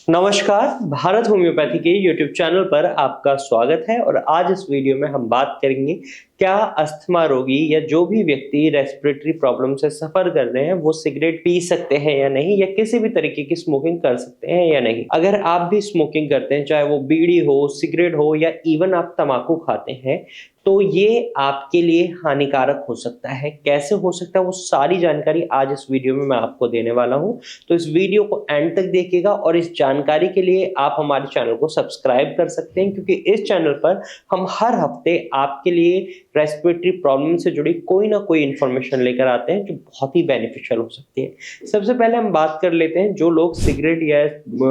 नमस्कार, भारत होम्योपैथी के YouTube channel पर आपका स्वागत है और आज इस वीडियो में हम बात करेंगे क्या अस्थमा रोगी या जो भी व्यक्ति रेस्पिरेटरी प्रॉब्लम से सफर कर रहे हैं वो सिगरेट पी सकते हैं या नहीं, या किसी भी तरीके की स्मोकिंग कर सकते हैं या नहीं। अगर आप भी स्मोकिंग करते हैं, चाहे वो बीड़ी हो, सिगरेट हो या इवन आप तंबाकू खाते हैं, तो ये आपके लिए हानिकारक हो सकता है। कैसे हो सकता है वो सारी जानकारी आज इस वीडियो में मैं आपको देने वाला हूं। तो इस वीडियो को एंड तक देखिएगा और इस जानकारी के लिए आप हमारे चैनल को सब्सक्राइब कर सकते हैं, क्योंकि इस चैनल पर हम हर हफ्ते आपके लिए रेस्पिरेटरी प्रॉब्लम से जुड़ी कोई ना कोई इंफॉर्मेशन लेकर आते हैं जो बहुत ही बेनिफिशियल हो सकती है। सबसे पहले हम बात कर लेते हैं जो लोग सिगरेट या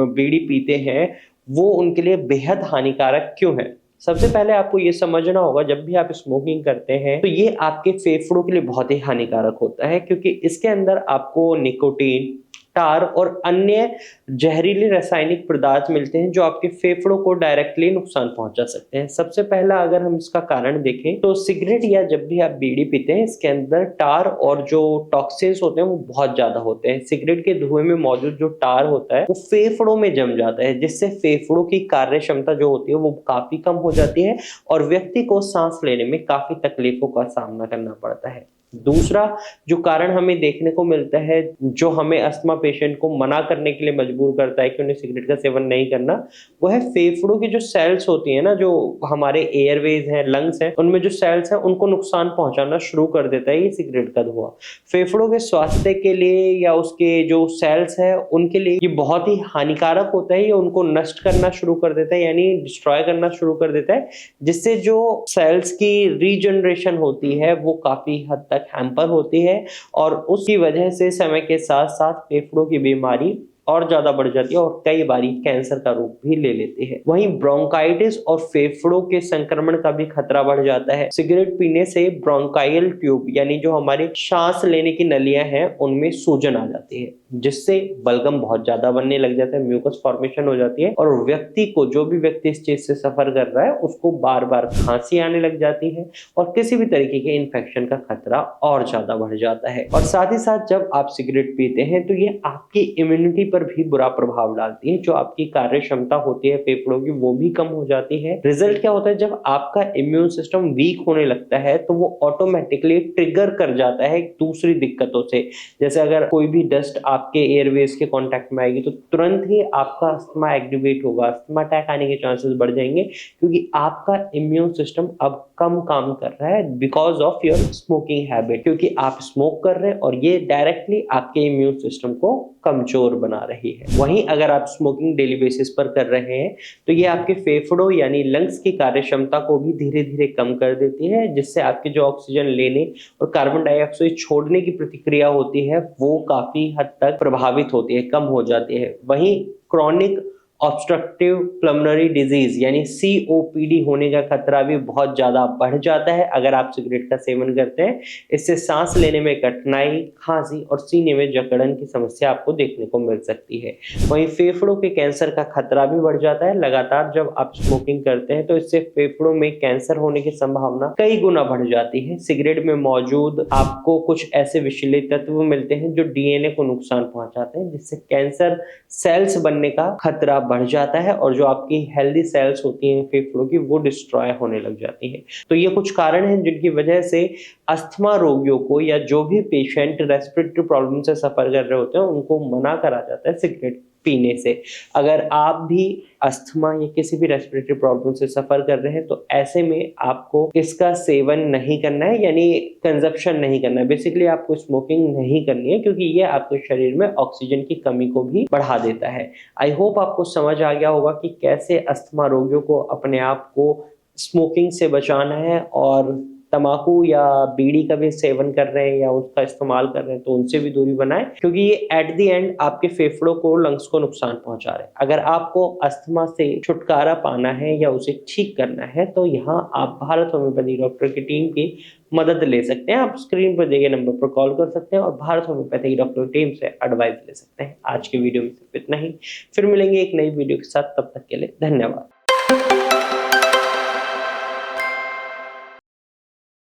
बीड़ी पीते हैं वो उनके लिए बेहद हानिकारक क्यों है। सबसे पहले आपको ये समझना होगा, जब भी आप स्मोकिंग करते हैं तो ये आपके फेफड़ों के लिए बहुत ही हानिकारक होता है, क्योंकि इसके अंदर आपको निकोटीन, टार और अन्य जहरीले रासायनिक पदार्थ मिलते हैं जो आपके फेफड़ों को डायरेक्टली नुकसान पहुंचा सकते हैं। सबसे पहला अगर हम इसका कारण देखें तो सिगरेट या जब भी आप बीड़ी पीते हैं इसके अंदर टार और जो टॉक्सिन्स होते हैं वो बहुत ज्यादा होते हैं। सिगरेट के धुएं में मौजूद जो टार होता है वो फेफड़ों में जम जाता है, जिससे फेफड़ों की कार्य क्षमता जो होती है वो काफी कम हो जाती है और व्यक्ति को सांस लेने में काफी तकलीफों का सामना करना पड़ता है। दूसरा जो कारण हमें देखने को मिलता है, जो हमें अस्थमा पेशेंट को मना करने के लिए मजबूर करता है कि उन्हें सिगरेट का सेवन नहीं करना, वो है फेफड़ों की जो सेल्स होती है ना, जो हमारे एयरवेज हैं, लंग्स हैं, उनमें जो सेल्स हैं उनको नुकसान पहुंचाना शुरू कर देता है ये सिगरेट का धुआं। फेफड़ों के स्वास्थ्य के लिए या उसके जो सेल्स है उनके लिए ये बहुत ही हानिकारक होता है। ये उनको नष्ट करना शुरू कर देता है, यानी डिस्ट्रॉय करना शुरू कर देता है, जिससे जो सेल्स की रीजनरेशन होती है वो काफी हद तक हैम्पर होती है और उसकी वजह से समय के साथ साथ फेफड़ों की बीमारी और ज्यादा बढ़ जाती है और कई बारी कैंसर का रूप भी ले लेती है। वहीं ब्रोंकाइटिस और फेफड़ों के संक्रमण का भी खतरा बढ़ जाता है। सिगरेट पीने से ब्रोंकाइल ट्यूब यानी जो हमारे सांस लेने की नलियां हैं उनमें सूजन आ जाती है, जिससे बलगम बहुत ज्यादा बनने लग जाता है, म्यूकस फॉर्मेशन हो जाती है और व्यक्ति को, जो भी व्यक्ति इस चीज से सफर कर रहा है, उसको बार बार खांसी आने लग जाती है और किसी भी तरीके के इन्फेक्शन का खतरा और ज्यादा बढ़ जाता है। और साथ ही साथ जब आप सिगरेट पीते हैं तो ये आपकी इम्यूनिटी पर भी बुरा प्रभाव डालती है। जो आपकी कार्य क्षमता होती है फेफड़ों की वो भी कम हो जाती है। रिजल्ट क्या होता है, जब आपका इम्यून सिस्टम वीक होने लगता है तो वो ऑटोमेटिकली ट्रिगर कर जाता है दूसरी दिक्कतों से। जैसे अगर कोई भी डस्ट आपके एयरवेज के कांटेक्ट में आएगी तो तुरंत ही आपका अस्थमा एक्टिवेट होगा, अस्थमा अटैक आने के चांसेस बढ़ जाएंगे, क्योंकि आपका इम्यून सिस्टम अब कम काम कर रहा है because of your smoking habit, क्योंकि आप स्मोक कर रहे हैं और ये डायरेक्टली आपके इम्यून सिस्टम को कमजोर बना रही है। वहीं अगर आप स्मोकिंग डेली बेसिस पर कर रहे हैं तो ये आपके फेफड़ों यानी लंग्स की कार्य क्षमता को भी धीरे धीरे कम कर देती है, जिससे आपके जो ऑक्सीजन लेने और कार्बन डाइऑक्साइड छोड़ने की प्रतिक्रिया होती है वो काफी हद तक प्रभावित होती है, कम हो जाती है। वहीं क्रॉनिक ऑब्स्ट्रक्टिव पल्मोनरी डिजीज यानी COPD होने का खतरा भी बहुत ज्यादा बढ़ जाता है अगर आप सिगरेट का सेवन करते हैं। इससे सांस लेने में कठिनाई, खांसी और सीने में जकड़न की समस्या आपको देखने को मिल सकती है। वहीं फेफड़ों के कैंसर का खतरा भी बढ़ जाता है। लगातार जब आप स्मोकिंग करते हैं तो इससे फेफड़ों में कैंसर होने की संभावना कई गुना बढ़ जाती है। सिगरेट में मौजूद आपको कुछ ऐसे विषैले तत्व मिलते हैं जो DNA को नुकसान पहुंचाते हैं, जिससे कैंसर सेल्स बनने का खतरा बढ़ जाता है और जो आपकी हेल्दी सेल्स होती हैं फेफड़ों की वो डिस्ट्रॉय होने लग जाती हैं। तो ये कुछ कारण हैं जिनकी वजह से अस्थमा रोगियों को या जो भी पेशेंट रेस्पिरेटरी प्रॉब्लम से सफर कर रहे होते हैं उनको मना करा जाता है सिगरेट पीने से। अगर आप भी अस्थमा या किसी भी रेस्पिरेटरी प्रॉब्लम से सफर कर रहे हैं तो ऐसे में आपको इसका सेवन नहीं करना है, यानी कंजप्शन नहीं करना है। बेसिकली आपको स्मोकिंग नहीं करनी है, क्योंकि ये आपके शरीर में ऑक्सीजन की कमी को भी बढ़ा देता है। आई होप आपको समझ आ गया होगा कि कैसे अस्थमा रोगियों को अपने आप को स्मोकिंग से बचाना है, और तंबाकू या बीड़ी का भी सेवन कर रहे हैं या उसका इस्तेमाल कर रहे हैं तो उनसे भी दूरी बनाएं, क्योंकि ये एट द एंड आपके फेफड़ों को, लंग्स को नुकसान पहुंचा रहे हैं। अगर आपको अस्थमा से छुटकारा पाना है या उसे ठीक करना है तो यहाँ आप भारत होम्योपैथी डॉक्टर की टीम की मदद ले सकते हैं। आप स्क्रीन पर दिए गए नंबर पर कॉल कर सकते हैं और भारत होम्योपैथी डॉक्टर टीम से एडवाइस ले सकते हैं। आज के वीडियो में सिर्फ इतना ही, फिर मिलेंगे एक नई वीडियो के साथ, तब तक के लिए धन्यवाद।